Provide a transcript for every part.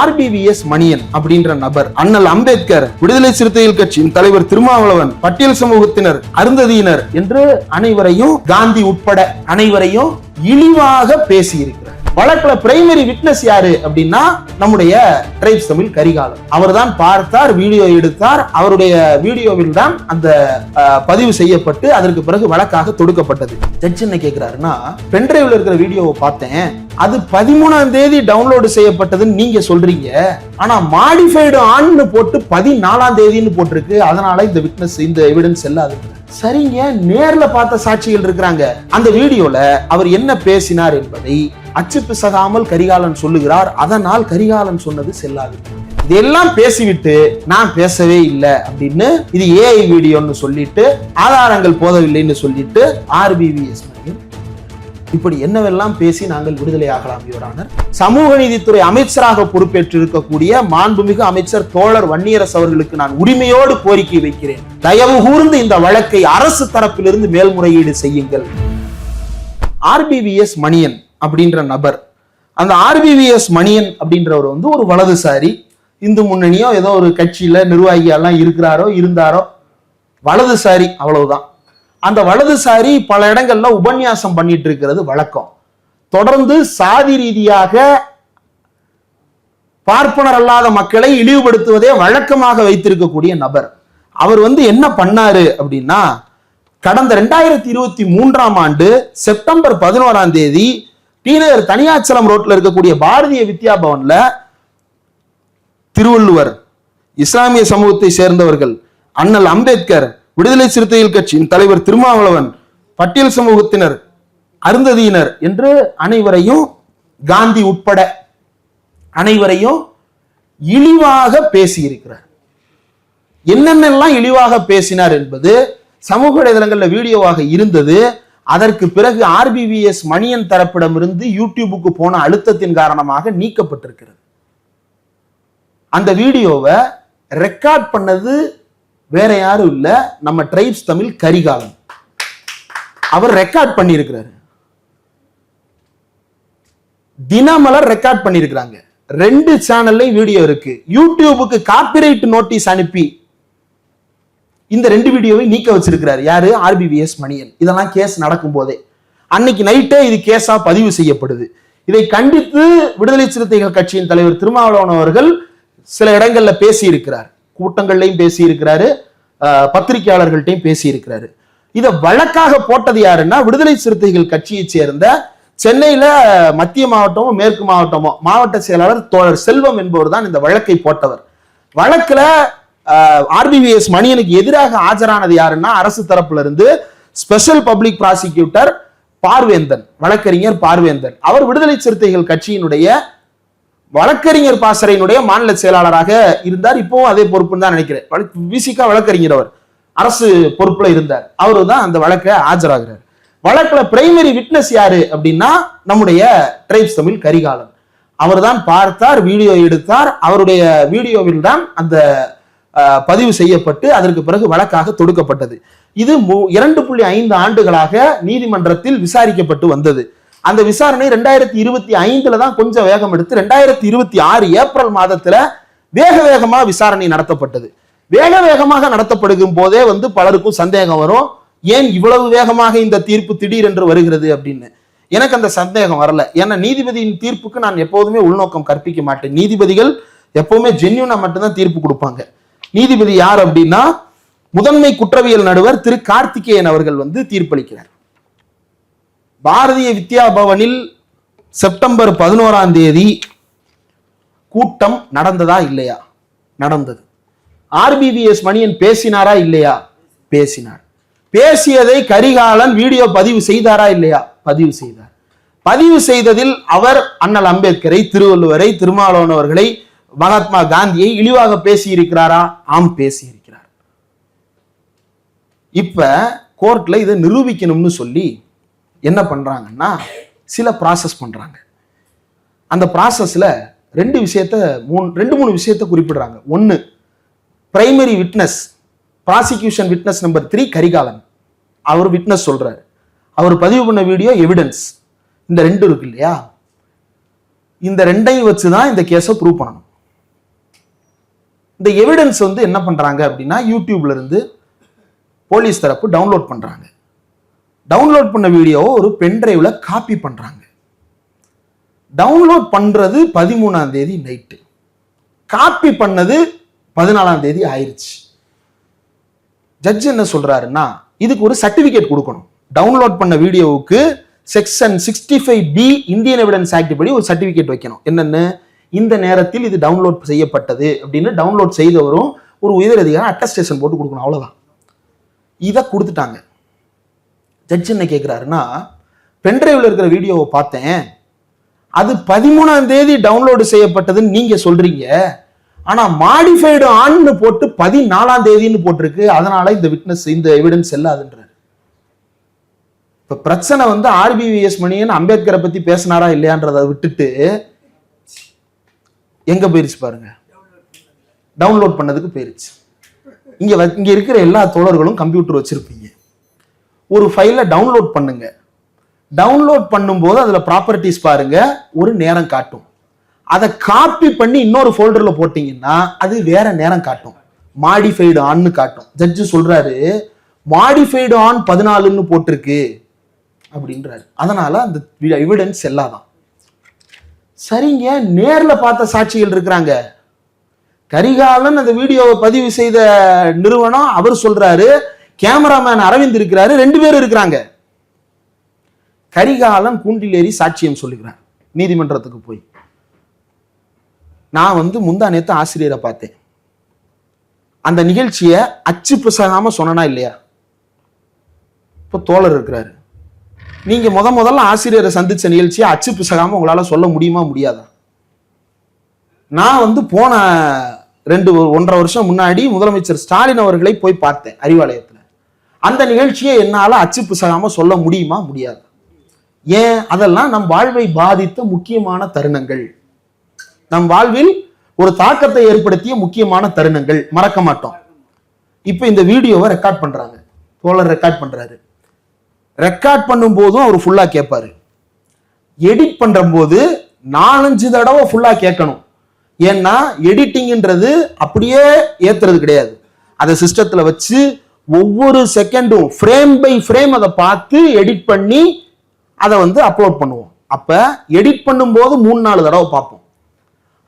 RPVS Maniyan அப்படின்ற நபர் அண்ணல் அம்பேத்கர், விடுதலை சிறுத்தைகள் கட்சியின் தலைவர் திருமாவளவன், பட்டியல் சமூகத்தினர், அருந்ததியினர் என்று அனைவரையும், காந்தி உட்பட அனைவரையும் இழிவாக பேசியிருக்கிறார். வழக்குல பிரைமரி விட்னஸ் யாரு அப்படின்னா நம்முடைய ட்ரைப்ஸ் தமிழ் கரிகாலன். அவர் தான் பார்த்தார், வீடியோ எடுத்தார். அவருடைய வீடியோவில் தான் அந்த பதிவு செய்யப்பட்டு அதற்கு பிறகு வழக்காக தொடுக்கப்பட்டது. ஜட்ஜ் என்ன கேட்கிறாருன்னா, பென்டிரைவ்ல இருக்கிற வீடியோவை பார்த்தேன், அது 13ஆம் தேதி டவுன்லோடு செய்யப்பட்டதுன்னு நீங்க சொல்றீங்க, ஆனா மாடிஃபைடு ஆன்னு போட்டு 14ஆம் தேதின்னு போட்டிருக்கு, அதனால இந்த விட்னஸ், இந்த எவிடன்ஸ் செல்லாது. சரிங்க, நேர்ல பார்த்த சாட்சிகள் இருக்கிறாங்க. அந்த வீடியோல அவர் என்ன பேசினார் என்பதை அச்சு பிசகாமல் கரிகாலன் சொல்லுகிறார். அதனால் கரிகாலன் சொன்னது செல்லாது. இதெல்லாம் பேசிவிட்டு நான் பேசவே இல்லை அப்படின்னு, இது ஏஐ வீடியோன்னு சொல்லிட்டு, ஆதாரங்கள் போதவில்லைன்னு சொல்லிட்டு ஆர்பிவிஎஸ் இப்படி என்னவெல்லாம் பேசி நாங்கள் விடுதலை ஆகலாம் யுவரானர். சமூக நீதித்துறை அமைச்சராக பொறுப்பேற்று இருக்கக்கூடிய மாண்புமிகு அமைச்சர் தோழர் வன்னியரசு அவர்களுக்கு நான் உரிமையோடு கோரிக்கை வைக்கிறேன். தயவு கூர்ந்து இந்த வழக்கை அரசு தரப்பிலிருந்து மேல்முறையீடு செய்யுங்கள். ஆர்பிவிஎஸ் மணியன் அப்படின்ற நபர், அந்த ஆர்பிவிஎஸ் மணியன் அப்படின்றவர் வந்து ஒரு வலதுசாரி, இந்து முன்னணியோ ஏதோ ஒரு கட்சியில நிர்வாகியெல்லாம் இருக்கிறாரோ இருந்தாரோ, வலதுசாரி, அவ்வளவுதான். அந்த வலதுசாரி பல இடங்கள்ல உபன்யாசம் பண்ணிட்டு இருக்கிறது வழக்கம். தொடர்ந்து சாதி ரீதியாக பார்ப்பனர் அல்லாத மக்களை இழிவுபடுத்துவதே வழக்கமாக வைத்திருக்கக்கூடிய நபர். அவர் வந்து என்ன பண்ணாரு அப்படின்னா, கடந்த 2023ஆம் ஆண்டு செப்டம்பர் 11ஆம் தேதி டிநகர் தனியாச்சலம் ரோட்ல இருக்கக்கூடிய பாரதிய வித்யா பவன்ல திருவள்ளுவர், இஸ்லாமிய சமூகத்தை சேர்ந்தவர்கள், அண்ணல் அம்பேத்கர், விடுதலை சிறுத்தைகள் கட்சியின் தலைவர் திருமாவளவன், பட்டியல் சமூகத்தினர், அருந்ததியினர் என்று அனைவரையும், காந்தி உட்பட அனைவரையும் இழிவாக பேசியிருக்கிறார். என்னென்னலாம் இழிவாக பேசினார் என்பது சமூக வலைதளங்கள்ல வீடியோவாக இருந்தது. அதற்கு பிறகு ஆர்பிவிஎஸ் மணியன் தரப்பிடமிருந்து யூடியூபுக்கு போன அழுத்தத்தின் காரணமாக நீக்கப்பட்டிருக்கிறது. அந்த வீடியோவை ரெக்கார்ட் பண்ணது வேற யாரும் இல்ல, நம்ம ட்ரைப்ஸ் தமிழ் கரிகாலன். அவர் ரெக்கார்ட் பண்ணியிருக்கிறாரு. தினமலர் ரெக்கார்ட் பண்ணியிருக்கிறாங்க. 2 சேனல்ல வீடியோ இருக்கு. யூடியூபுக்கு காப்பிரைட் நோட்டீஸ் அனுப்பி இந்த 2 வீடியோவை நீக்க வச்சிருக்கிறார். யாரு? ஆர்பிவிஎஸ் மணியன். இதெல்லாம் கேஸ் நடக்கும் போதே, அன்னைக்கு நைட்டே இது கேஸா பதிவு செய்யப்படுது. இதை கண்டித்து விடுதலை சிறுத்தைகள் கட்சியின் தலைவர் திருமாவளவன் அவர்கள் சில இடங்கள்ல பேசி இருக்கிறார். கூட்டங்கள்லையும் பேசி இருக்கிறாரு, பத்திரிகையாளர்கள்ட்டையும் பேசி இருக்கிறாரு. இதை வழக்காக போட்டது யாருன்னா, விடுதலை சிறுத்தைகள் கட்சியை சேர்ந்த சென்னையில மத்திய மாவட்டமோ மேற்கு மாவட்டமோ மாவட்ட செயலாளர் தோழர் செல்வம் என்பவர் தான் இந்த வழக்கை போட்டவர். வழக்குல ஆர்பிவிஎஸ் மணியனுக்கு எதிராக ஆஜரானது யாருன்னா, அரசு தரப்புல இருந்து ஸ்பெஷல் பப்ளிக் ப்ராசிக்யூட்டர் பார்வேந்தன், வழக்கறிஞர் பார்வேந்தன். அவர் விடுதலை சிறுத்தைகள் கட்சியினுடைய வழக்கறிஞர் பாசறையினுடைய மாநில செயலாளராக இருந்தார். இப்பவும் அதே பொறுப்புன்னு தான் நினைக்கிறேன். விசிகா வழக்கறிஞர், அவர் அரசு பொறுப்புல இருந்தார். அவரு தான் அந்த வழக்கை ஆஜராகிறார். வழக்குல பிரைமரி விட்னஸ் யாரு அப்படின்னா நம்முடைய ட்ரைப்ஸ் தமிழ் கரிகாலன். அவர் தான் பார்த்தார், வீடியோ எடுத்தார். அவருடைய வீடியோவில் தான் அந்த பதிவு செய்யப்பட்டு அதற்கு பிறகு வழக்காக தொடுக்கப்பட்டது. இது 2.5 ஆண்டுகளாக நீதிமன்றத்தில் விசாரிக்கப்பட்டு வந்தது. அந்த விசாரணை 2025 தான் கொஞ்சம் வேகம் எடுத்து 2026 ஏப்ரல் மாதத்துல வேக வேகமா விசாரணை நடத்தப்பட்டது. வேக வேகமாக நடத்தப்படுகும் போதே வந்து பலருக்கும் சந்தேகம் வரும், ஏன் இவ்வளவு வேகமாக இந்த தீர்ப்பு திடீரென்று வருகிறது அப்படின்னு. எனக்கு அந்த சந்தேகம் வரல. ஏன்னா நீதிபதியின் தீர்ப்புக்கு நான் எப்போதுமே உள்நோக்கம் கற்பிக்க மாட்டேன். நீதிபதிகள் எப்பவுமே ஜென்யூனா மட்டும்தான் தீர்ப்பு கொடுப்பாங்க. நீதிபதி யார் அப்படின்னா, முதன்மை குற்றவியல் நடுவர் திரு கார்த்திகேயன் அவர்கள் வந்து தீர்ப்பளிக்கிறார். பாரதிய வித்யா பவனில் செப்டம்பர் 11ஆம் தேதி கூட்டம் நடந்ததா இல்லையா? நடந்தது. ஆர்பிவிஎஸ் மணியன் பேசினாரா இல்லையா? பேசினார். பேசியதை கரிகாலன் வீடியோ பதிவு செய்தாரா இல்லையா? பதிவு செய்தார். பதிவு செய்ததில் அவர் அண்ணல் அம்பேத்கரை, திருவள்ளுவரை, திருமாவளவன் அவர்களை, மகாத்மா காந்தியை இழிவாக பேசி இருக்கிறாரா? ஆம், பேசி இருக்கிறார். இப்ப கோர்ட்ல இதை நிரூபிக்கணும்னு சொல்லி என்ன பண்றாங்கன்னா, சில ப்ராசஸ் பண்றாங்க. அந்த ப்ராசஸ்ல 2 விஷயத்தை குறிப்பிடுறாங்க. 1, primary witness, prosecution witness number 3 Karikalan. அவர் விட்னஸ் சொல்றாரு. அவர் பதிவு பண்ண வீடியோ எவிடன்ஸ். இந்த 2 இருக்கு இல்லையா? இந்த ரெண்டையும் வச்சுதான் இந்த கேஸை ப்ரூவ் பண்ணணும். இந்த எவிடன்ஸ் வந்து என்ன பண்றாங்க அப்படின்னா, யூடியூப்ல இருந்து போலீஸ் தரப்பு டவுன்லோட் பண்றாங்க. டவுன்லோட் பண்ண வீடியோவை ஒரு பென்டிரைவ்ல காப்பி பண்றாங்க. டவுன்லோட் பண்றது 13ஆம் தேதி நைட்டு, காப்பி பண்ணது 14ஆம் தேதி ஆயிருச்சு. ஜட்ஜ் என்ன சொல்றாருன்னா, இதுக்கு ஒரு சர்டிபிகேட் கொடுக்கணும். டவுன்லோட் பண்ண வீடியோவுக்கு section 65B Indian evidence act படி ஒரு சர்டிபிகேட் வைக்கணும். என்னன்னு, இந்த நேரத்தில் இது டவுன்லோட் செய்யப்பட்டது அப்படின்னு டவுன்லோட் செய்தவரும் ஒரு உயர் அதிகாரி அட்டஸ்டேஷன் போட்டு கொடுக்கணும். அவ்வளவுதான். இதை கொடுத்துட்டாங்க. ஜட்ஜ் என்ன கேட்கிறாருன்னா, பென்டிரைவ்ல இருக்கிற வீடியோவை பார்த்தேன், அது 13ஆம் தேதி டவுன்லோடு செய்யப்பட்டதுன்னு நீங்க சொல்றீங்க, ஆனா மாடிஃபைடு ஆன்னு போட்டு 14ஆம் தேதின்னு போட்டிருக்கு, அதனால இந்த விட்னஸ் இந்த எவிடன்ஸ் செல்லாதுன்றாரு. இப்ப பிரச்சனை வந்து ஆர்பிவிஎஸ் மணியன் அம்பேத்கரை பத்தி பேசினாரா இல்லையான்றதை விட்டுட்டு எங்க போயிருச்சு பாருங்க, டவுன்லோட் பண்ணதுக்கு போயிருச்சு. இங்க இருக்கிற எல்லா தோழர்களும் கம்ப்யூட்டர் வச்சிருப்பீங்க. ஒரு ஃபைலை டவுன்லோட் பண்ணுங்க. டவுன்லோட் பண்ணும்போது அதுல ப்ராப்பர்ட்டிஸ் பாருங்க, ஒரு நேரம் காட்டும். அதை காப்பி பண்ணி இன்னொரு ஃபோல்டர்ல போட்டீங்கன்னா அது வேற நேரம் காட்டும், மாடிஃபைடு ஆன்னு காட்டும். ஜட்ஜு சொல்றாரு, மாடிஃபைடு ஆன் 14ன்னு போட்டிருக்கு அப்படின்றாரு. அதனால அந்த எவிடன்ஸ் செல்லாதான். சரிங்க, நேர்ல பார்த்த சாட்சிகள் இருக்கிறாங்க. கரிகாலன் அந்த வீடியோவை பதிவு செய்த நிறுவனம் அவர் சொல்றாரு, கேமராமேன் அரவிந்த் இருக்கிறாரு, 2 பேர் இருக்கிறாங்க. கரிகாலன் கூண்டில் ஏறி சாட்சியம் சொல்லுகிறார் நீதிமன்றத்துக்கு போய். நான் வந்து முந்தா நேத்து ஆசிரியரை பார்த்தேன், அந்த நிகழ்ச்சியை அச்சு பிசகாம சொன்னா இல்லையா? இப்போ தோழர் இருக்கிறாரு, நீங்க முதல்ல ஆசிரியரை சந்திச்ச நிகழ்ச்சியை அச்சு பிசகாம உங்களால சொல்ல முடியுமா முடியாதா? நான் வந்து போன 1.5 வருஷம் முன்னாடி முதலமைச்சர் ஸ்டாலின் அவர்களை போய் பார்த்தேன் அறிவாலயத்துல. அந்த நிகழ்ச்சியை என்னால அச்சு பிசகாம சொல்ல முடியுமா முடியாது? ஏன்? அதெல்லாம் நம் வாழ்வை பாதித்த முக்கியமான தருணங்கள், நம் வாழ்வில் ஒரு தாக்கத்தை ஏற்படுத்திய முக்கியமான தருணங்கள், மறக்க மாட்டோம். இப்ப இந்த வீடியோவை ரெக்கார்ட் பண்றாங்க, தோழர் ரெக்கார்ட் பண்றாரு. ரெக்கார்ட் பண்ணும் போதும் அவர் ஃபுல்லா கேட்பாரு, எடிட் பண்ற போது 4-5 தடவை ஃபுல்லா கேட்கணும். ஏன்னா எடிட்டிங்ன்றது அப்படியே ஏத்துறது கிடையாது. அதை சிஸ்டத்துல வச்சு ஒவ்வொரு செகண்டும் ஃப்ரேம் பை ஃப்ரேம் அதை பார்த்து எடிட் பண்ணி அதை வந்து அப்லோட் பண்ணுவோம். அப்ப எடிட் பண்ணும்போது 3-4 தடவை பார்ப்போம்.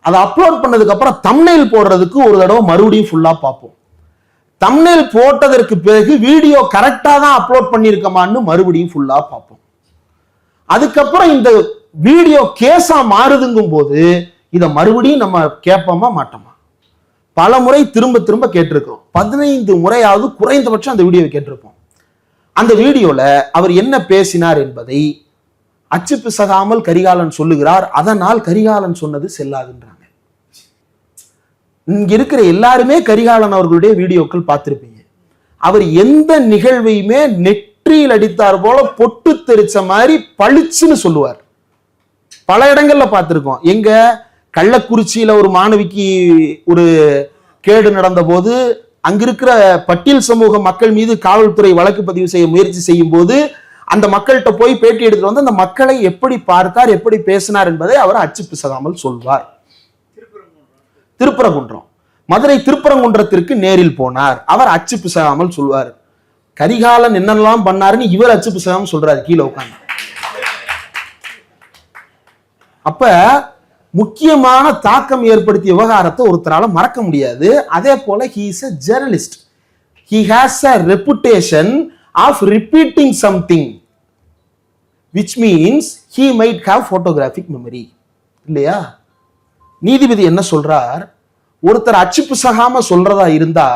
அதை அப்லோட் பண்ணதுக்கு அப்புறம் தம்ப்நெயில் போடுறதுக்கு ஒரு தடவை மறுபடியும் ஃபுல்லா பார்ப்போம். தம்ப்நெயில் போட்டதற்கு பிறகு வீடியோ கரெக்டா தான் அப்லோட் பண்ணிருக்கமான்னு மறுபடியும் ஃபுல்லா பார்ப்போம். அதுக்கப்புறம் இந்த வீடியோ கேஸா மாறுதுங்கும் போது இதை மறுபடியும் நம்ம கேட்போமா மாட்டோமா? பல முறை திரும்ப திரும்ப கேட்டிருக்கிறோம். 15 முறையாவது குறைந்தபட்சம் அந்த வீடியோவை கேட்டிருப்போம். அந்த வீடியோல அவர் என்ன பேசினார் என்பதை அச்சு பிசகாமல் கரிகாலன் சொல்லுகிறார். அதனால் கரிகாலன் சொன்னது செல்லாதுன்றாங்க. இங்க இருக்கிற எல்லாருமே கரிகாலன் அவர்களுடைய வீடியோக்கள் பார்த்திருப்பீங்க. அவர் எந்த நிகழ்வையுமே நெற்றியில் அடித்தார் போல பொட்டு தெரிச்ச மாதிரி பளிச்சுன்னு சொல்லுவார். பல இடங்கள்ல பார்த்திருக்கோம். எங்க கள்ளக்குறிச்சியில ஒரு மாணவிக்கு ஒரு கேடு நடந்த போது அங்கிருக்கிற பட்டியல் சமூக மக்கள் மீது காவல்துறை வழக்கு பதிவு செய்ய முயற்சி செய்யும் போது அந்த மக்கள்கிட்ட போய் பேட்டி எடுத்துட்டு வந்து அந்த மக்களை எப்படி பார்த்தார், எப்படி பேசினார் என்பதை அவர் அச்சு பிசகாமல் சொல்வார். திருப்பரங்குன்றம், மதுரை திருப்பரங்குன்றத்திற்கு நேரில் போனார், அவர் அச்சு பிசகாமல் சொல்வார். கரிகாலன் என்னெல்லாம் பண்ணாருன்னு இவர் அச்சு பிசகாமல் சொல்றாரு கீழே உட்கார்ந்து. அப்ப முக்கியமான தாக்கம் ஏற்படுத்திய விவகாரத்தை ஒருத்தரால மறக்க முடியாது. அதே போல he is a journalist. He has a reputation of repeating something, which means he might have photographic memory. இல்லையா? நீதிபதி என்ன சொல்றார், ஒருத்தர் அச்சு பிசகாம சொல்றதா இருந்தா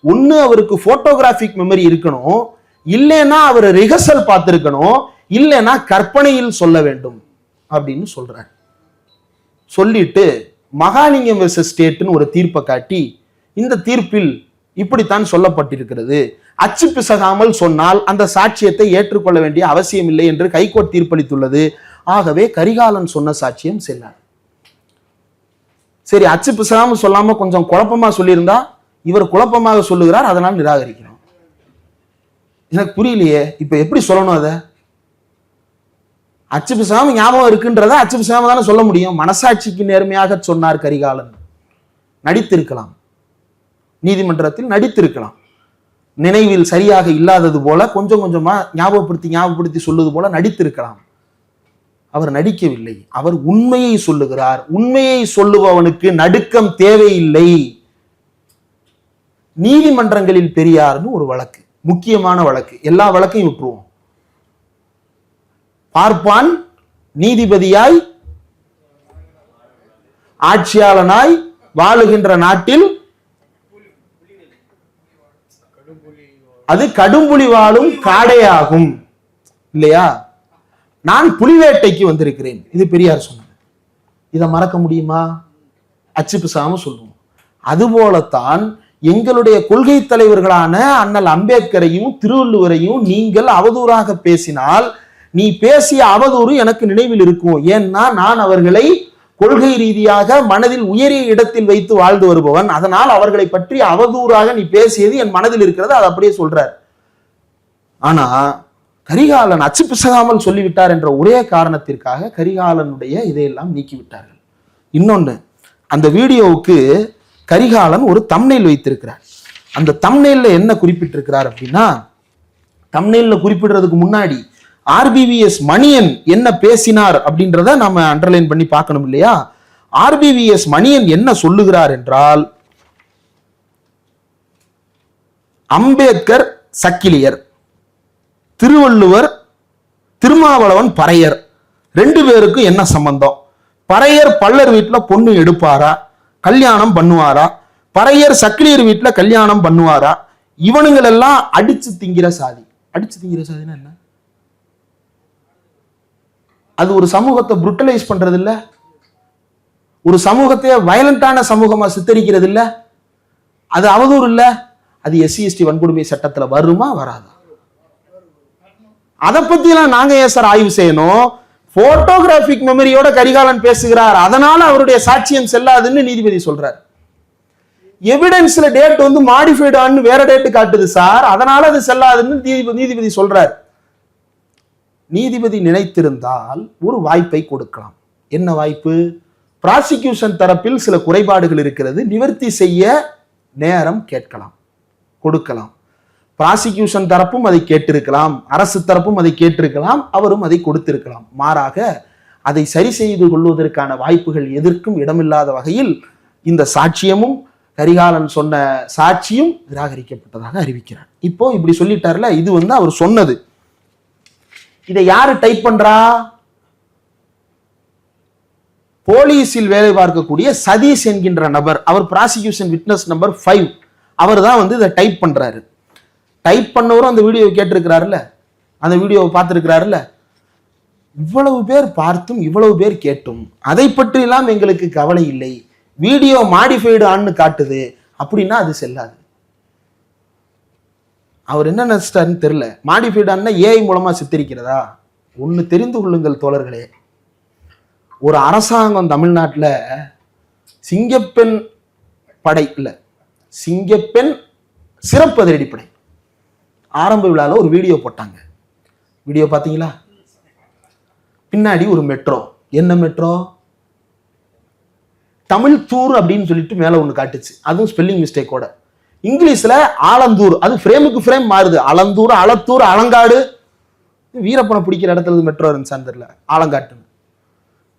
ஒன்னு அவருக்கு போட்டோகிராபிக் மெமரி இருக்கணும், இல்லைன்னா அவர் ரிஹர்சல் பார்த்திருக்கணும், இல்லைன்னா கற்பனையில் சொல்ல வேண்டும் அப்படின்னு சொல்றார். சொல்லிட்டு மகாலிங்கம் வெர்சஸ் ஸ்டேட்னு ஒரு தீர்ப்பை காட்டி இந்த தீர்ப்பில் இப்படித்தான் சொல்லப்பட்டிருக்கிறது, அச்சு பிசகாமல் சொன்னால் அந்த சாட்சியத்தை ஏற்றுக்கொள்ள வேண்டிய அவசியம் இல்லை என்று ஹைகோர்ட் தீர்ப்பளித்துள்ளது. ஆகவே கரிகாலன் சொன்ன சாட்சியம் செல்லாது. சரி, அச்சு பிசகாம சொல்லாம கொஞ்சம் குழப்பமா சொல்லியிருந்தா இவர் குழப்பமாக சொல்லுகிறார், அதனால் நிராகரிக்கிறோம். எனக்கு புரியலையே, இப்ப எப்படி சொல்லணும்? அதை அச்சு பிசாம ஞாபகம் இருக்குன்றத அச்சு பிசாம தானே சொல்ல முடியும். மனசாட்சிக்கு நேர்மையாக சொன்னார் கரிகாலன். நடித்திருக்கலாம், நீதிமன்றத்தில் நடித்திருக்கலாம். நினைவில் சரியாக இல்லாதது போல கொஞ்சம் கொஞ்சமா ஞாபகப்படுத்தி சொல்லுவது போல நடித்திருக்கலாம். அவர் நடிக்கவில்லை, அவர் உண்மையை சொல்லுகிறார். உண்மையை சொல்லுபவனுக்கு நடுக்கம் தேவையில்லை. நீதிமன்றங்களில் பெரியார்னு ஒரு வழக்கு, முக்கியமான வழக்கு, எல்லா வழக்கையும் விட்டுருவோம். பார்ப்பான் நீதிபதியாய் ஆட்சியாளனாய் வாழுகின்ற நாட்டில் அது கடும்புலி வாழும் காடையாகும் இல்லையா? நான் புலிவேட்டைக்கு வந்திருக்கிறேன், இது பெரியார் சொன்னது. இதை மறக்க முடியுமா? அச்சு பிசாம சொல்லுவோம். அதுபோலத்தான் எங்களுடைய கொள்கை தலைவர்களான அண்ணல் அம்பேத்கரையும் திருவள்ளுவரையும் நீங்கள் அவதூறாக பேசினால், நீ பேசிய அவதூறு எனக்கு நினைவில் இருக்கும். ஏன்னா நான் அவர்களை கொள்கை ரீதியாக மனதில் உயரிய இடத்தில் வைத்து வாழ்ந்து வருபவன். அதனால் அவர்களை பற்றி அவதூறாக நீ பேசியது என் மனதில் இருக்கிறது, அது அப்படியே சொல்றார். ஆனா கரிகாலன் அச்சு பிசகாமல் சொல்லிவிட்டார் என்ற ஒரே காரணத்திற்காக கரிகாலனுடைய இதையெல்லாம் நீக்கிவிட்டார்கள். இன்னொன்னு, அந்த வீடியோவுக்கு கரிகாலன் ஒரு தம்ப்நெயில் வைத்திருக்கிறார். அந்த தம்ப்நெயில்ல என்ன குறிப்பிட்டிருக்கிறார் அப்படின்னா, தம்ப்நெயில்ல குறிப்பிடுறதுக்கு முன்னாடி ஆர்பிவிஎஸ் மணியன் என்ன பேசினார் அப்படின்றத நாம அண்டர்லைன் பண்ணி பார்க்கணும் இல்லையா? ஆர்பிவிஎஸ் மணியன் என்ன சொல்லுகிறார் என்றால், அம்பேத்கர் சக்கிலியர், திருவள்ளுவர் திருமாவளவன் பறையர், ரெண்டு பேருக்கும் என்ன சம்பந்தம்? பறையர் பல்லர் வீட்டுல பொண்ணு எடுப்பாரா, கல்யாணம் பண்ணுவாரா? பறையர் சக்கிலியர் வீட்டுல கல்யாணம் பண்ணுவாரா? இவனுங்கள் எல்லாம் அடிச்சு திங்கிற சாதி. அடிச்சு திங்கிற சாதினா என்ன? அது ஒரு சமூகத்தை புருட்டலைஸ் பண்றது இல்ல, ஒரு சமூகத்தை வயலண்டான சமூகமா சித்தரிக்கிறது இல்ல, அது அவதூறு இல்ல. அது SC/ST வன்கொடுமை சட்டத்துல வருமா வராதா? அதை பத்தி எல்லாம் நாங்க ஏன் சார் ஆய்வு செய்யணும்? போட்டோகிராபிக் மெமரியோட கரிகாலன் பேசுகிறார், அதனால அவருடைய சாட்சியம் செல்லாதுன்னு நீதிபதி சொல்றார். எவிடன்ஸ்ல டேட் வந்து மாடிஃபைடு ஆன்னு வேற டேட் காட்டுது சார், அதனால அது செல்லாதுன்னு நீதிபதி சொல்றார். நீதிபதி நினைத்திருந்தால் ஒரு வாய்ப்பை கொடுக்கலாம். என்ன வாய்ப்பு? பிராசிக்யூஷன் தரப்பில் சில குறைபாடுகள் இருக்கிறது, நிவர்த்தி செய்ய நேரம் கேட்கலாம், கொடுக்கலாம். பிராசிக்யூஷன் தரப்பும் அதை கேட்டிருக்கலாம், அரசு தரப்பும் அதை கேட்டிருக்கலாம், அவரும் அதை கொடுத்திருக்கலாம். மாறாக அதை சரி செய்து கொள்வதற்கான வாய்ப்புகள் எதற்கும் இடமில்லாத வகையில் இந்த சாட்சியமும் கரிகாலன் சொன்ன சாட்சியும் நிராகரிக்கப்பட்டதாக அறிவிக்கிறார். இப்போ இப்படி சொல்லிட்டார்ல, இது வந்து அவர் சொன்னது. இதை யாரு டைப் பண்றா? போலீஸில் வேலை பார்க்கக்கூடிய சதீஷ் என்கின்ற நபர், அவர் பிராசிக்யூஷன் விட்னஸ் நம்பர் 5, அவர் தான் வந்து இதை டைப் பண்றாரு. டைப் பண்ணவரும் அந்த வீடியோவை கேட்டிருக்கிறாருல்ல, அந்த வீடியோவை பார்த்திருக்கிறாருல்ல. இவ்வளவு பேர் பார்த்தும் இவ்வளவு பேர் கேட்டும் அதை பற்றி எல்லாம் எங்களுக்கு கவலை இல்லை, வீடியோ மாடிஃபைடு ஆன்னு காட்டுது அப்படின்னா அது செல்லாது. அவர் என்ன நினைச்சிட்டாருன்னு தெரியல. மாடிஃபைடு ஆன்னா ஏஐ மூலமா சித்தரிக்கிறதா? ஒன்னு தெரிந்து கொள்ளுங்கள் தோழர்களே, ஒரு அரசாங்கம் தமிழ்நாட்டில் சிங்கப்பெண் படை இல்ல, சிங்கப்பெண் சிறப்பு அதிரடிப்படை ஆரம்ப விழாவில் ஒரு வீடியோ போட்டாங்க. வீடியோ பார்த்தீங்களா? பின்னாடி ஒரு மெட்ரோ. என்ன மெட்ரோ? தமிழ் தூர் அப்படின்னு சொல்லிட்டு மேல ஒன்று காட்டுச்சு, அதுவும் ஸ்பெல்லிங் மிஸ்டேக்கோட. இங்கிலீஷ்ல ஆலந்தூர், அது ஃப்ரேமுக்கு ஃப்ரேம் மாறுது. ஆலந்தூர், அளத்தூர், அலங்காடு. வீரப்பனை பிடிக்கிற இடத்துல மெட்ரோ இருந்துச்சான்னு தெரியல, ஆலங்காட்டுன்னு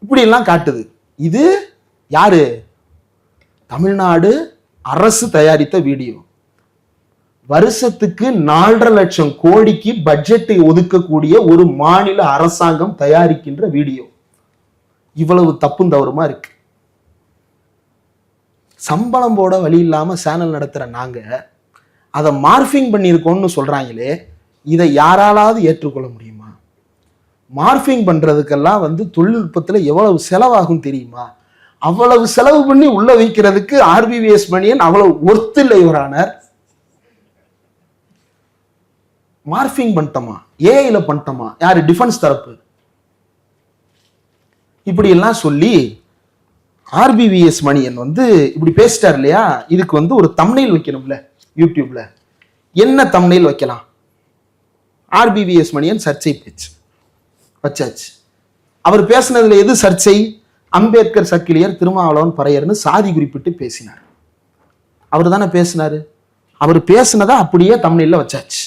இப்படி எல்லாம் காட்டுது. இது யாரு? தமிழ்நாடு அரசு தயாரித்த வீடியோ. வருஷத்துக்கு 4.5 லட்சம் கோடிக்கு பட்ஜெட்டை ஒதுக்கக்கூடிய ஒரு மாநில அரசாங்கம் தயாரிக்கின்ற வீடியோ. இவ்வளவு தப்பும் தவறுமா இருக்கு. சம்பளம் போட வழி இல்லாம சேனல் நடத்துற நாங்க அதை மார்பிங் பண்ணியிருக்கோம்னு சொல்றாங்களே, இதை யாராலாவது ஏற்றுக்கொள்ள முடியுமா? மார்பிங் பண்றதுக்கெல்லாம் வந்து தொழில்நுட்பத்துல எவ்வளவு செலவாகும் தெரியுமா? அவ்வளவு செலவு பண்ணி உள்ள வைக்கிறதுக்கு ஆர்பிவிஎஸ் மணியன் அவ்வளவு ஒர்த்து இல்லை. இவரானர் மார்பிங் பண்ணிட்டோமா, ஏஐல பண்ணிட்டோமா, யாரு? டிஃபென்ஸ் தரப்பு. இப்படி எல்லாம் சொல்லி ஆர்பிவிஎஸ் மணியன் வந்து இப்படி பேசிட்டார் இல்லையா? இதுக்கு வந்து ஒரு தம்ப்நெயில் வைக்கணும்ல யூடியூப்ல. என்ன தம்ப்நெயில் வைக்கலாம்? ஆர்பிவிஎஸ் மணியன் சர்ச்சை பேச்சு வச்சாச்சு. அவர் பேசினதுல எது சர்ச்சை? அம்பேத்கர் சக்கிலியர் திருமாவளவன் பறையர்னு சாதி குறிப்பிட்டு பேசினார். அவர் தானே பேசினாரு. அவர் பேசினதை அப்படியே தமிழ்ல வச்சாச்சு.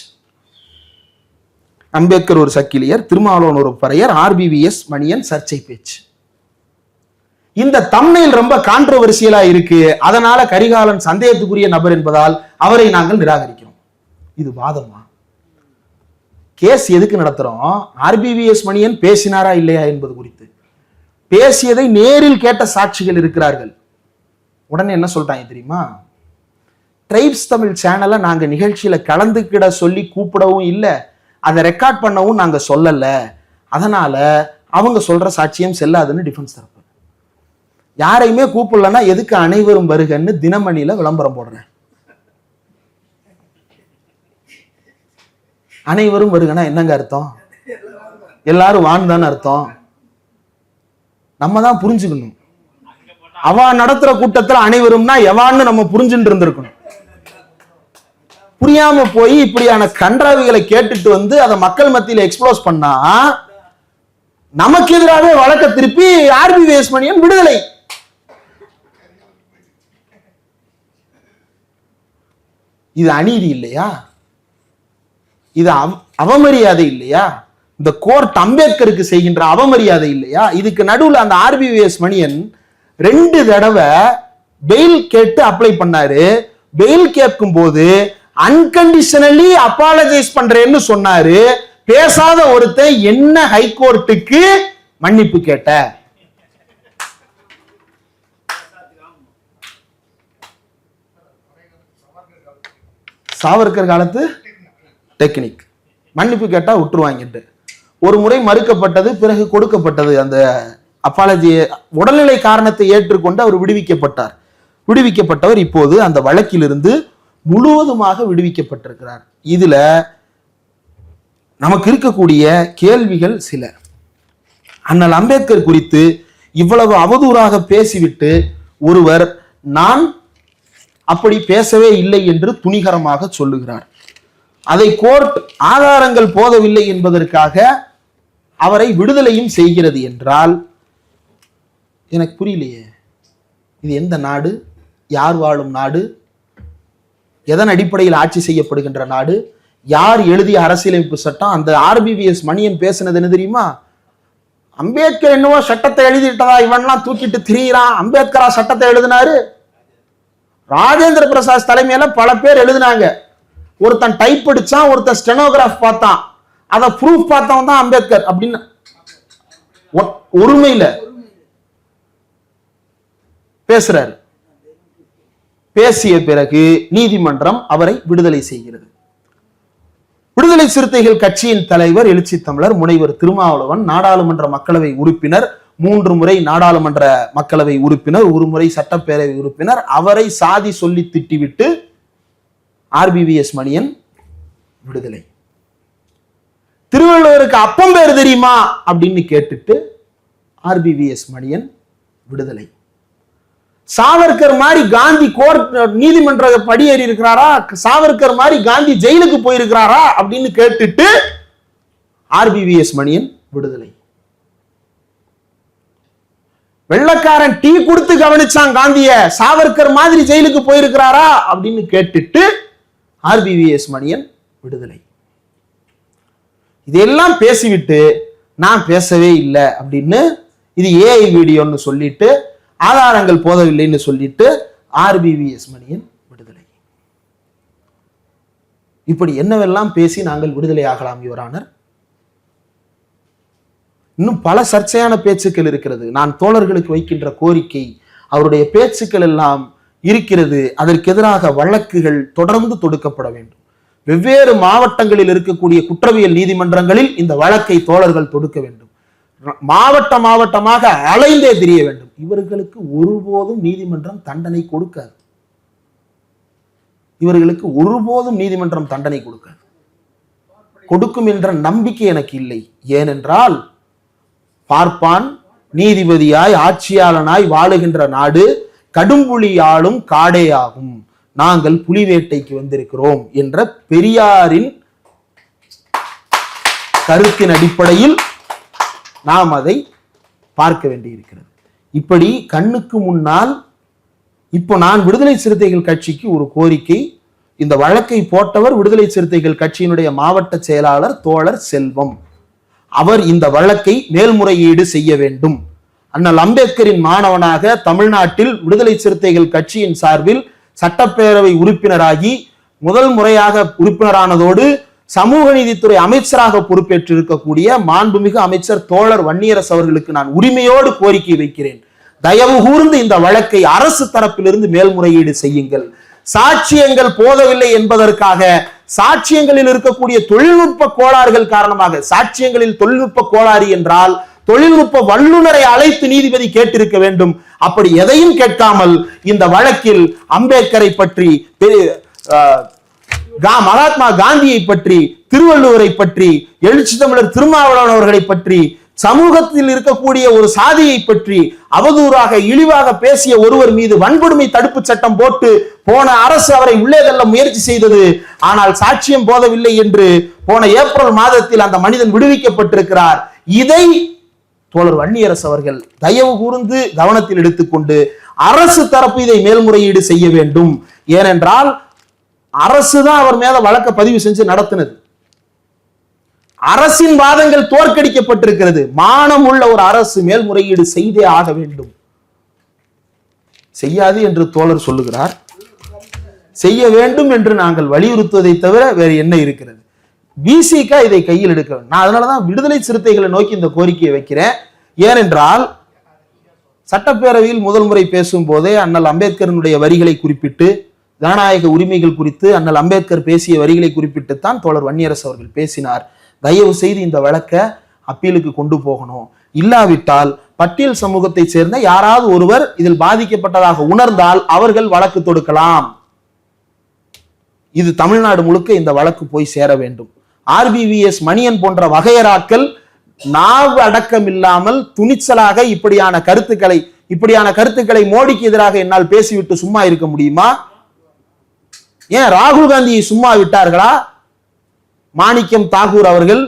அம்பேத்கர் ஒரு சக்கிலியர், திருமாவளவன் ஒரு பறையர், ஆர்பிவிஎஸ் மணியன் சர்ச்சை பேச்சு. இந்த தம்ப்நெயில் ரொம்ப கான்ட்ரோவர்சியலா இருக்கு. அதனால கரிகாலன் சந்தேகத்துக்குரிய நபர் என்பதால் அவரை நாங்கள் நிராகரிக்கிறோம். இது வாதமா? கேஸ் எதுக்கு நடத்துறோம்? ஆர்பிவிஎஸ் மணியன் பேசினாரா இல்லையா என்பது குறித்து. பேசியதை நேரில் கேட்ட சாட்சிகள் இருக்கிறார்கள். உடனே என்ன சொல்றாங்க தெரியுமா? ட்ரைப்ஸ் தமிழ் சேனலை நாங்க நிகழ்ச்சியில கலந்துக்கிட சொல்லி கூப்பிடவும் இல்லை, அதை ரெக்கார்ட் பண்ணவும் நாங்க சொல்லல, அதனால அவங்க சொல்ற சாட்சியம் செல்லாதுன்னு டிஃபென்ஸ் தரப்பு. யாரையுமே கூப்பிடலன்னா எதுக்கு அனைவரும் வருகன்னு தினமணியில விளம்பரம் போடுறேன். அனைவரும் வருகன்னா என்னங்க அர்த்தம்? எல்லாரும் வாழ்ந்தான்னு அர்த்தம். நம்ம தான் புரிஞ்சுக்கணும். அவ நடத்துற கூட்டத்துல அனைவரும்னா எவான்னு நம்ம புரிஞ்சுட்டு இருந்திருக்கணும். புரியாம போய் இப்படியான கன்றாவிகளை கேட்டுட்டு வந்து அதை மக்கள் மத்தியில எக்ஸ்ப்ளோஸ் பண்ணா நமக்கு எதிராக வழக்க திருப்பி ஆர்பிவிஎஸ் மணியன் விடுதலை. இது அநீதி இல்லையா? இது அவமரியாதை இல்லையா? இந்த கோர்ட் அம்பேத்கருக்கு செய்கின்ற அவமரியாதை இல்லையா? இதுக்கு நடுவில் அந்த ஆர்பிவிஎஸ் மணியன் 2 தடவை பெயில் கேட்டு அப்ளை பண்ணாரு. பெயில் கேட்கும் போது அன்கண்டிஷனலி அப்பாலஜைஸ் பண்றேன்னு சொன்னாரு. பேசாத ஒருத்தன் என்ன ஹைகோர்ட்டுக்கு மன்னிப்பு கேட்ட? சாவர்கர் காலத்து டெக்னிக். மன்னிப்பு கேட்டா விட்டுருவாங்க. ஒரு முறை மறுக்கப்பட்டது, பிறகு கொடுக்கப்பட்டது. அந்த அப்பாலஜி உடல்நிலை காரணத்தை ஏற்றுக்கொண்டு அவர் விடுவிக்கப்பட்டார். விடுவிக்கப்பட்டவர் இப்போது அந்த வழக்கிலிருந்து முழுவதுமாக விடுவிக்கப்பட்டிருக்கிறார். இதுல நமக்கு இருக்கக்கூடிய கேள்விகள் சில. அண்ணல் அம்பேத்கர் குறித்து இவ்வளவு அவதூறாக பேசிவிட்டு ஒருவர் நான் அப்படி பேசவே இல்லை என்று துணிகரமாக சொல்லுகிறார். அதை கோர்ட் ஆதாரங்கள் போதவில்லை என்பதற்காக அவரை விடுதலையும் செய்கிறது என்றால் எனக்கு புரியலையே. இது எந்த நாடு? யார் வாழும் நாடு? எதன் அடிப்படையில் ஆட்சி செய்யப்படுகின்ற நாடு? யார் எழுதிய அரசியலமைப்பு சட்டம்? அந்த ஆர்பிவிஎஸ் மணியன் பேசினது என்ன தெரியுமா? அம்பேத்கர் என்னவோ சட்டத்தை எழுதிட்டதா இவன்லாம் தூக்கிட்டு திரியிறான். அம்பேத்கரா சட்டத்தை எழுதினாரு? ராஜேந்திர பிரசாத் தலைமையில பல பேர் எழுதினாங்க. ஒருத்தன் டைப் அடிச்சான், ஒருத்தன் ஸ்டெனோகிராஃப் பார்த்தான், அதை ப்ரூஃப் பார்த்தவன் தான் அம்பேத்கர் அப்படின்னு ஒருமையில பேசுறாரு. பேசிய பிறகு நீதிமன்றம் அவரை விடுதலை செய்கிறது. விடுதலை சிறுத்தைகள் கட்சியின் தலைவர் எழுச்சி தமிழர் முனைவர் திருமாவளவன் நாடாளுமன்ற மக்களவை உறுப்பினர், 3 முறை நாடாளுமன்ற மக்களவை உறுப்பினர், 1 முறை சட்டப்பேரவை உறுப்பினர். அவரை சாதி சொல்லி திட்டிவிட்டு ஆர்பிவிஎஸ் மணியன் விடுதலை. திருவள்ளுவருக்கு அப்பம் பேர் தெரியுமா அப்படின்னு கேட்டுட்டு ஆர்பிவிஎஸ் மணியன் விடுதலை. சாவர்கர் மாதிரி காந்தி கோர்ட் நீதிமன்ற படியேறி இருக்கிறாரா? சாவர்கர் மாதிரி காந்தி ஜெயிலுக்கு போயிருக்கிறாரா அப்படின்னு கேட்டுட்டு ஆர்பிவிஎஸ் மணியன் விடுதலை. வெள்ளக்காரன் டீ கொடுத்து கவனிச்சான் காந்திய, சாவர்கர் மாதிரி ஜெயிலுக்கு போயிருக்கிறாரா அப்படின்னு கேட்டுட்டு ஆர்பிவிஎஸ் மணியன் விடுதலை. இதெல்லாம் பேசிவிட்டு நான் பேசவே இல்லை அப்படின்னு இது ஏஐ வீடியோன்னு சொல்லிட்டு ஆதாரங்கள் போதவில்லைன்னு சொல்லிட்டு ஆர்பிவிஎஸ் மணியன் விடுதலை. இப்படி என்னவெல்லாம் பேசி நாங்கள் விடுதலை ஆகலாம் யுவரானர்? இன்னும் பல சர்ச்சையான பேச்சுக்கள் இருக்கிறது. நான் தோழர்களுக்கு வைக்கின்ற கோரிக்கை, அவருடைய பேச்சுக்கள் எல்லாம் இருக்கிறது. அதற்கு எதிராக வழக்குகள் தொடர்ந்து தொடுக்கப்பட வேண்டும். வெவ்வேறு மாவட்டங்களில் இருக்கக்கூடிய குற்றவியல் நீதிமன்றங்களில் இந்த வழக்கை தோழர்கள் தொடுக்க வேண்டும். மாவட்டமாக அலைந்தே தெரிய வேண்டும். இவர்களுக்கு ஒருபோதும் நீதிமன்றம் தண்டனை கொடுக்காது. இவர்களுக்கு ஒருபோதும் நீதிமன்றம் தண்டனை கொடுக்காது. கொடுக்கும் என்ற நம்பிக்கை எனக்கு இல்லை. ஏனென்றால் பார்ப்பான் நீதிபதியாய் ஆட்சியாளனாய் வாழுகின்ற நாடு கடும்புலி ஆளும் காடே ஆகும். நாங்கள் புலி வேட்டைக்கு வந்திருக்கிறோம் என்ற பெரியாரின் கருத்தின் அடிப்படையில் நாம் அதை பார்க்க வேண்டியிருக்கிறது. இப்படி கண்ணுக்கு முன்னால் இப்போ நான் விடுதலை சிறுத்தைகள் கட்சிக்கு ஒரு கோரிக்கை. இந்த வழக்கை போட்டவர் விடுதலை சிறுத்தைகள் கட்சியினுடைய மாவட்ட செயலாளர் தோழர் செல்வம். அவர் இந்த வழக்கை மேல்முறையீடு செய்ய வேண்டும். அண்ணல் அம்பேத்கரின் மாணவனாக தமிழ்நாட்டில் விடுதலை சிறுத்தைகள் கட்சியின் சார்பில் சட்டப்பேரவை உறுப்பினராகி முதல் முறையாக உறுப்பினரானதோடு சமூக நீதித்துறை அமைச்சராக பொறுப்பேற்றிருக்கக்கூடிய மாண்புமிகு அமைச்சர் தோழர் வன்னியரசு அவர்களுக்கு நான் உரிமையோடு கோரிக்கை வைக்கிறேன். தயவு கூர்ந்து இந்த வழக்கை அரசு தரப்பிலிருந்து மேல்முறையீடு செய்யுங்கள். சாட்சியங்கள் போதவில்லை என்பதற்காக சாட்சியங்களில் இருக்கக்கூடிய தொழில்நுட்ப கோளாறுகள் காரணமாக, சாட்சியங்களில் தொழில்நுட்ப கோளாறு என்றால் தொழில்நுட்ப வல்லுநரை அழைத்து நீதிபதி கேட்டிருக்க வேண்டும். அப்படி எதையும் கேட்காமல் இந்த வழக்கில் அம்பேத்கரை பற்றி, மகாத்மா காந்தியை பற்றி, திருவள்ளுவரை பற்றி, எழுச்சி தமிழர் திருமாவளவன் அவர்களை பற்றி, சமூகத்தில் இருக்கக்கூடிய ஒரு சாதியை பற்றி அவதூறாக இழிவாக பேசிய ஒருவர் மீது வன்கொடுமை தடுப்பு சட்டம் போட்டு போன அரசு அவரை உள்ளே தள்ள முயற்சி செய்தது. ஆனால் சாட்சியம் போதவில்லை என்று போன ஏப்ரல் மாதத்தில் அந்த மனிதன் விடுவிக்கப்பட்டிருக்கிறார். இதை தோழர் வன்னியரசு அவர்கள் தயவு கூர்ந்து கவனத்தில் எடுத்துக்கொண்டு அரசு தரப்பு இதை மேல்முறையீடு செய்ய வேண்டும். ஏனென்றால் அரசு தான் அவர் மேல வழக்க பதிவு செஞ்சு நடத்தினது. அரசின் வாதங்கள் தோற்கடிக்கப்பட்டிருக்கிறது. மானம் உள்ள ஒரு அரசு மேல்முறையீடு செய்தே ஆக வேண்டும். செய்யாது என்று தோழர் சொல்லுகிறார். செய்ய வேண்டும் என்று நாங்கள் வலியுறுத்துவதை தவிர வேறு என்ன இருக்கிறது? பிசிக இதை கையில் எடுக்க வேண்டும். நான் அதனாலதான் விடுதலை சிறுத்தைகளை நோக்கி இந்த கோரிக்கையை வைக்கிறேன். ஏனென்றால் சட்டப்பேரவையில் முதல் முறை பேசும் போதே அண்ணல் அம்பேத்கரனுடைய வரிகளை குறிப்பிட்டு, ஜனநாயக உரிமைகள் குறித்து அண்ணல் அம்பேத்கர் பேசிய வரிகளை குறிப்பிட்டுத்தான் தோழர் வன்னியரசு அவர்கள் பேசினார். தயவு செய்து இந்த வழக்கை அப்பீலுக்கு கொண்டு போகணும். இல்லாவிட்டால் பட்டியல் சமூகத்தை சேர்ந்த யாராவது ஒருவர் இதில் பாதிக்கப்பட்டதாக உணர்ந்தால் அவர்கள் வழக்கு தொடுக்கலாம். இது தமிழ்நாடு முழுக்க இந்த வழக்கு போய் சேர வேண்டும். ஆர்பிவிஎஸ் மணியன் போன்ற வகையராக்கள் நாவு அடக்கம் இல்லாமல் துணிச்சலாக இப்படியான கருத்துக்களை மோடிக்கு எதிராக என்னால் பேசிவிட்டு சும்மா இருக்க முடியுமா? ஏன் ராகுல் காந்தியை சும்மா விட்டார்களா? மாணிக்கம் தாகூர் அவர்கள்,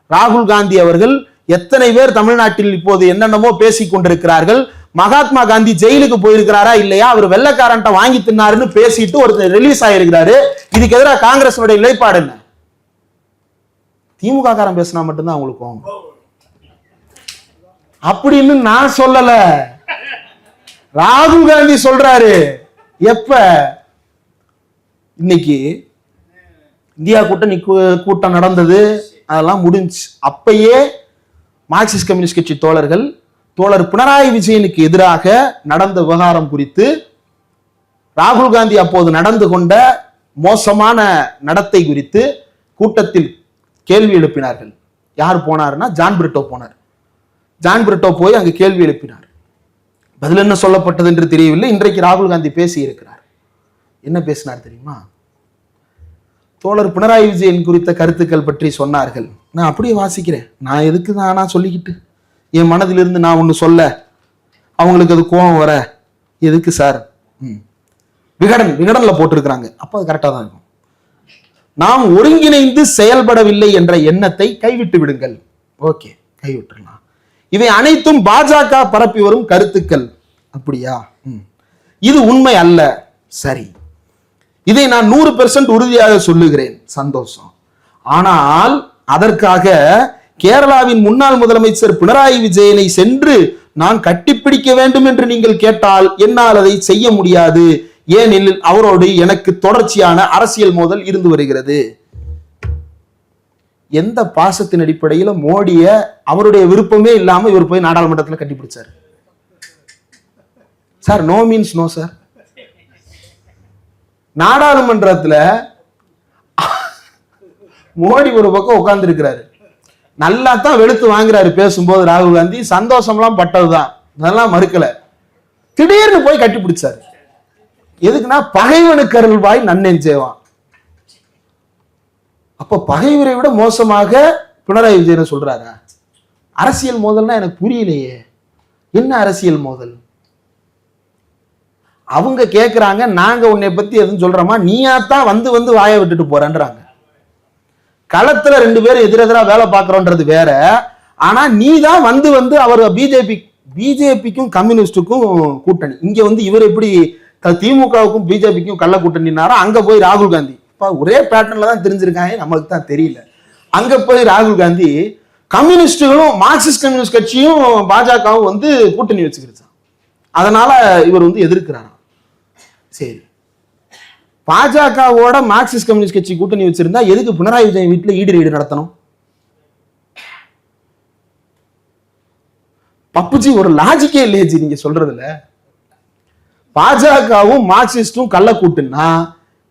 ராகுல் காந்தி அவர்கள், எத்தனை பேர் தமிழ்நாட்டில் இப்போது என்னென்னமோ பேசிக் கொண்டிருக்கிறார்கள். மகாத்மா காந்தி ஜெயிலுக்கு போயிருக்கிறாரா இல்லையா, அவர் வெள்ளக்காரன்ட்ட வாங்கி தின்னாருன்னு பேசிட்டு ஒருத்தர் ரிலீஸ் ஆயிருக்கிறாரு. இதுக்கு எதிராக காங்கிரஸ் நிலைப்பாடு என்ன? திமுக காரன் பேசினா மட்டும்தான் அவங்களுக்கு அப்படின்னு நான் சொல்லல, ராகுல் காந்தி சொல்றாரு. எப்ப? இன்னைக்கு இந்தியா கூட்டம் நடந்தது, அதெல்லாம் முடிஞ்சு. அப்பயே மார்க்சிஸ்ட் கம்யூனிஸ்ட் கட்சி தோழர் பினராயி விஜயனுக்கு எதிராக நடந்த விவகாரம் குறித்து ராகுல் காந்தி அப்போது நடந்து கொண்ட மோசமான நடத்தை குறித்து கூட்டத்தில் கேள்வி எழுப்பினார்கள். யார் போனார்னா ஜான் பிரிட்டோ போனார். ஜான் பிரிட்டோ போய் அங்கு கேள்வி எழுப்பினார். பதில் என்ன சொல்லப்பட்டது என்று தெரியவில்லை. இன்றைக்கு ராகுல் காந்தி பேசி இருக்கிறார். என்ன பேசினார் தெரியுமா? தோழர் பினராயி விஜயன் குறித்த கருத்துக்கள் பற்றி சொன்னார்கள். நான் அப்படியே வாசிக்கிறேன். நான் எதுக்கு நானா சொல்லிக்கிட்டு என் மனதிலிருந்து நான் ஒண்ணு சொல்ல அவங்களுக்கு அது கோபம் வர எதுக்கு சார்? விகடன்ல போட்டிருக்கிறாங்க. அப்ப அது கரெக்டா தான் இருக்கும். நாம் ஒருங்கிணைந்து செயல்படவில்லை என்ற எண்ணத்தை கைவிட்டு விடுங்கள். ஓகே, கைவிட்டுலாம். இவை அனைத்தும் பாஜக பரப்பி வரும் கருத்துக்கள். அப்படியா? இது உண்மை அல்ல. சரி, இதை நான் 100% உறுதியாக சொல்லுகிறேன். சந்தோஷம். ஆனால் அதற்காக கேரளாவின் முன்னாள் முதலமைச்சர் பினராயி விஜயனை சென்று நான் கட்டிப்பிடிக்க வேண்டும் என்று நீங்கள் கேட்டால் என்னால் அதை செய்ய முடியாது. ஏனெனில் அவரோடு எனக்கு தொடர்ச்சியான அரசியல் மோதல் இருந்து வருகிறது. எந்த பாசத்தின் அடிப்படையில் மோடிய அவருடைய விருப்பமே இல்லாம இவர் போய் நாடாளுமன்றத்தில் கட்டிப்பிடிச்சார் sir? No means no sir. நாடாளுமன்றத்துல மோடி ஒரு பக்கம் உட்கார்ந்து இருக்கிறாரு. நல்லா தான் வெளுத்து வாங்குறாரு பேசும்போது. ராகுல் காந்தி சந்தோஷம்லாம் பட்டதுதான், அதெல்லாம் மறுக்கல. திடீர்னு போய் கட்டி பிடிச்சாரு. எதுக்குன்னா பகைவனுக்கு அருள்வாய் நன்னெஞ்சேவான். அப்ப பகைவரை விட மோசமாக பினராயி விஜயன் சொல்றாரா? அரசியல் மோதல்னா எனக்கு புரியலையே. என்ன அரசியல் மோதல்? அவங்க கேட்கிறாங்க, நாங்க உன்னை பத்தி எதுவும் சொல்றோமா? நீயாத்தான் வந்து வாய விட்டுட்டு போறேன்றாங்க. களத்துல 2 பேரும் எதிரெதிரா வேலை பார்க்கறோன்றது வேற. ஆனா நீ தான் வந்து அவர் பிஜேபி பிஜேபிக்கும் கம்யூனிஸ்டுக்கும் கூட்டணி. இங்க வந்து இவர் எப்படி திமுகவுக்கும் பிஜேபிக்கும் கள்ள கூட்டணினாரோ அங்க போய் ராகுல் காந்தி ஒரே பேட்டர்ன்ல தான் தெரிஞ்சிருக்காங்க, நம்மளுக்கு தான் தெரியல. அங்க போய் ராகுல் காந்தி கம்யூனிஸ்டுகளும் மார்க்சிஸ்ட் கம்யூனிஸ்ட் கட்சியும் பாஜகவும் வந்து கூட்டணி வச்சுக்கிடுச்சான். அதனால இவர் வந்து எதிர்க்கிறாராம். சரி, பாஜகவோட மார்க்சிஸ்ட் கம்யூனிஸ்ட் கட்சி கூட்டணி வச்சிருந்தா எதுக்கு பினராயி விஜயன் வீட்டுல ஈடு ரெய்டு நடத்தணும்? பப்புஜி ஒரு லாஜிக்கே இல்லையே நீங்க சொல்றதுல. பாஜகவும் மார்க்சிஸ்டும் கள்ள கூட்டுன்னா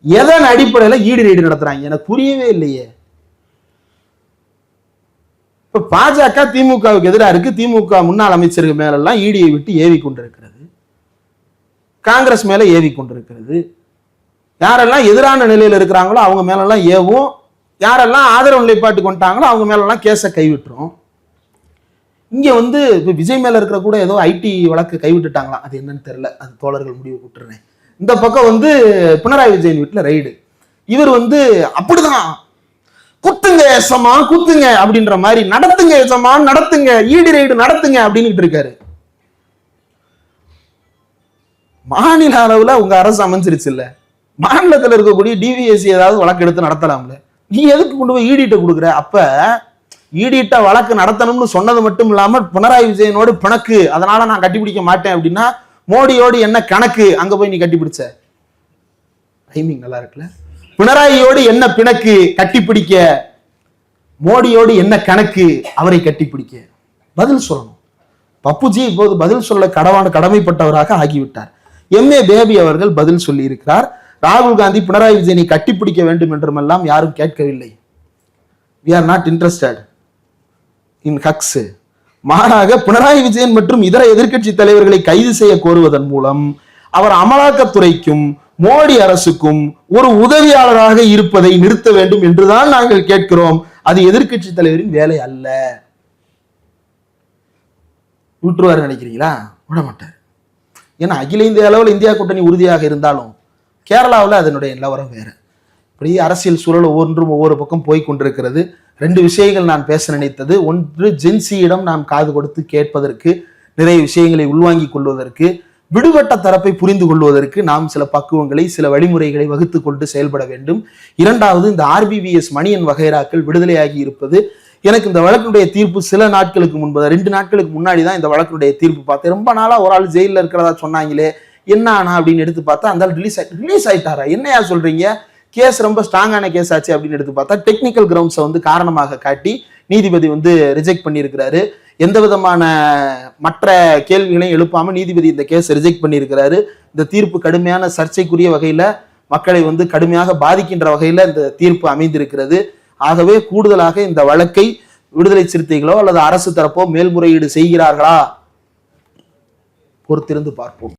எதன் அடிப்படையில ஈடு ரெய்டு நடத்துறாங்க? எனக்கு புரியவே இல்லையே. இப்ப பாஜக திமுகவுக்கு எதிராக இருக்கு. திமுக முன்னாள் அமைச்சர்கள் மேல எல்லாம் ஈடியை விட்டு ஏவி கொண்டிருக்கிறது, காங்கிரஸ் மேல ஏவி கொண்டிருக்கிறது. யாரெல்லாம் எதிரான நிலையில இருக்கிறாங்களோ அவங்க மேல எல்லாம் ஏவும், யாரெல்லாம் ஆதரவு நிலைப்பாட்டு கொண்டாங்களோ அவங்க மேல எல்லாம் கேஸை கைவிட்டுரும். இங்க வந்து விஜய் மேல இருக்கிற கூட ஏதோ ஐடி வழக்கு கைவிட்டுட்டாங்களாம், அது என்னன்னு தெரியல, அது தோழர்கள் முடிவு விட்டுறேன். இந்த பக்கம் வந்து பினராயி விஜயன் வீட்டுல ரைடு. இவர் வந்து அப்படிதான் குத்துங்க எசமா குத்துங்க அப்படின்ற மாதிரி, நடத்துங்க எசமா நடத்துங்க, ஈடு ரைடு நடத்துங்க அப்படின்னு இருக்காரு. மாநில அளவுல உங்க அரசு அமைஞ்சிருச்சு இல்ல, மாநிலத்தில் இருக்கக்கூடிய டிவிஎஸ்சி ஏதாவது வழக்கு எடுத்து நடத்தலாம்ல, நீ எதுக்கு கொண்டு போய் ஈடிட்ட கொடுக்குற? அப்ப ஈடிட்ட வழக்கு நடத்தணும்னு சொன்னது மட்டும் இல்லாம பினராயி விஜயனோடு பிணக்கு, அதனால நான் கட்டிப்பிடிக்க மாட்டேன் அப்படின்னா மோடியோடு என்ன கணக்கு அங்க போய் நீ கட்டிப்பிடிச்ச? டைமிங் நல்லா இருக்குல்ல. பினராயியோடு என்ன பிணக்கு கட்டிப்பிடிக்க, மோடியோடு என்ன கணக்கு அவரை கட்டிப்பிடிக்க? பதில் சொல்லணும். பப்புஜி இப்போது பதில் சொல்ல கடமைப்பட்டவராக ஆகிவிட்டார். எம்ஏ பேபி அவர்கள் பதில் சொல்லி இருக்கிறார். ராகுல் காந்தி பினராயி விஜயனை கட்டிப்பிடிக்க வேண்டும் என்றுமெல்லாம் யாரும் கேட்கவில்லை. we are not interested in hugs. மாறாக பினராயி விஜயன் மற்றும் இதர எதிர்க்கட்சி தலைவர்களை கைது செய்ய கோருவதன் மூலம் அவர் அமலாக்கத்துறைக்கும் மோடி அரசுக்கும் ஒரு உதவியாளராக இருப்பதை நிறுத்த வேண்டும் என்றுதான் நாங்கள் கேட்கிறோம். அது எதிர்க்கட்சி தலைவரின் வேலை அல்ல. விட்டுருவாரு நினைக்கிறீங்களா? விட மாட்டார். ஏன்னா அகில இந்திய அளவில் இந்தியா கூட்டணி உறுதியாக இருந்தாலும் கேரளாவில் அதனுடைய நிலவரம் வேற. இப்படி அரசியல் சூழல் ஒவ்வொரு பக்கம் போய் கொண்டிருக்கிறது. ரெண்டு விஷயங்கள் நான் பேச நினைத்தது. ஒன்று, ஜென்சியிடம் நாம் காது கொடுத்து கேட்பதற்கு, நிறைய விஷயங்களை உள்வாங்கிக் கொள்வதற்கு, விடுபட்ட தரப்பை புரிந்து கொள்வதற்கு நாம் சில பக்குவங்களை, சில வழிமுறைகளை வகுத்து கொண்டு செயல்பட வேண்டும். இரண்டாவது, இந்த ஆர்பிவிஎஸ் மணியன் வகைராக்கள் விடுதலையாகி இருப்பது. எனக்கு இந்த வழக்கினுடைய தீர்ப்பு சில நாட்களுக்கு முன்பு, 2 நாட்களுக்கு முன்னாடி தான் இந்த வழக்கினுடைய தீர்ப்பு பார்த்தேன். ரொம்ப நாளா ஒரு ஆள் ஜெயிலில் இருக்கிறதா சொன்னாங்களே, என்ன ஆனா அப்படின்னு எடுத்து பார்த்தா அந்த ரிலீஸ் ஆயிட்டாரா? என்னையா சொல்றீங்க? கேஸ் ரொம்ப ஸ்ட்ராங்கான கேஸ் ஆச்சு அப்படின்னு எடுத்து பார்த்தா டெக்னிக்கல் கிரவுண்ட்ஸை வந்து காரணமாக காட்டி நீதிபதி வந்து ரிஜெக்ட் பண்ணியிருக்கிறாரு. எந்த விதமான மற்ற கேள்விகளையும் எழுப்பாம நீதிபதி இந்த கேஸ் ரிஜெக்ட் பண்ணியிருக்கிறாரு. இந்த தீர்ப்பு கடுமையான சர்ச்சைக்குரிய வகையில, மக்களை வந்து கடுமையாக பாதிக்கின்ற வகையில இந்த தீர்ப்பு அமைந்திருக்கிறது. ஆகவே கூடுதலாக இந்த வழக்கை விடுதலை சிறுத்தைகளோ அல்லது அரசு தரப்போ மேல்முறையீடு செய்கிறார்களா? பொறுத்திருந்து பார்ப்போம்.